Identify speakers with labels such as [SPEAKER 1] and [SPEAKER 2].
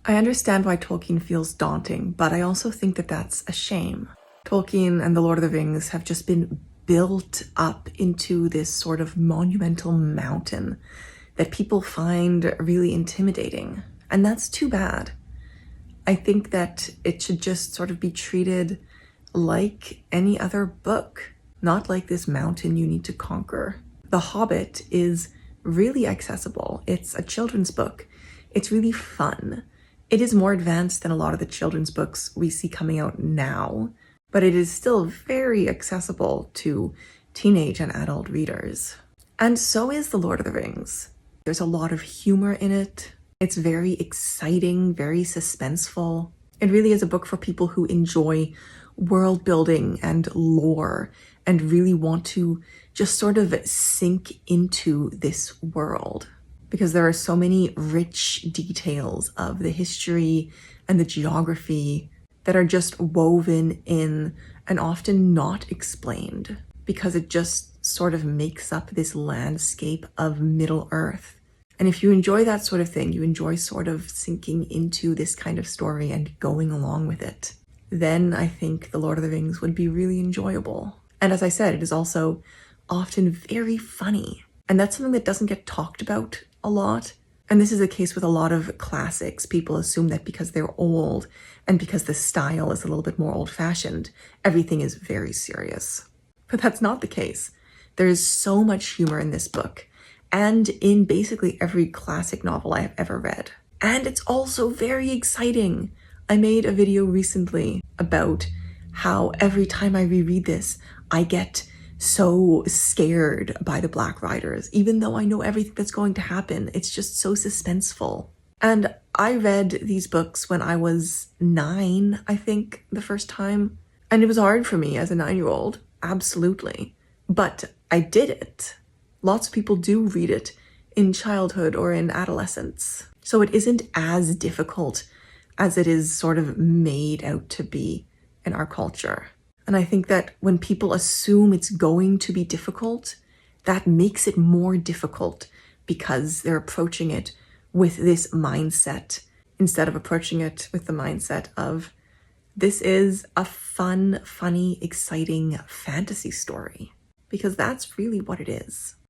[SPEAKER 1] I understand why Tolkien feels daunting, but I also think that that's a shame. Tolkien and The Lord of the Rings have just been built up into this sort of monumental mountain that people find really intimidating. And that's too bad. I think that it should just sort of be treated like any other book, not like this mountain you need to conquer. The Hobbit is really accessible. It's a children's book. It's really fun. It is more advanced than a lot of the children's books we see coming out now, but it is still very accessible to teenage and adult readers. And so is The Lord of the Rings. There's a lot of humor in it. It's very exciting, very suspenseful. It really is a book for people who enjoy world building and lore and really want to just sort of sink into this world, because there are so many rich details of the history and the geography that are just woven in and often not explained, because it just sort of makes up this landscape of Middle-earth. And if you enjoy that sort of thing, you enjoy sort of sinking into this kind of story and going along with it, then I think The Lord of the Rings would be really enjoyable. And as I said, it is also often very funny. And that's something that doesn't get talked about a lot. And this is the case with a lot of classics. People assume that because they're old and because the style is a little bit more old-fashioned, everything is very serious. But that's not the case. There is so much humor in this book, and in basically every classic novel I have ever read. And it's also very exciting. I made a video recently about how every time I reread this, I get so scared by the Black Riders, even though I know everything that's going to happen. It's just so suspenseful. And I read these books when I was 9, I think, the first time. And it was hard for me as a 9-year-old, absolutely. But I did it. Lots of people do read it in childhood or in adolescence. So it isn't as difficult as it is sort of made out to be in our culture. And I think that when people assume it's going to be difficult, that makes it more difficult because they're approaching it with this mindset instead of approaching it with the mindset of, this is a fun, funny, exciting fantasy story. Because that's really what it is.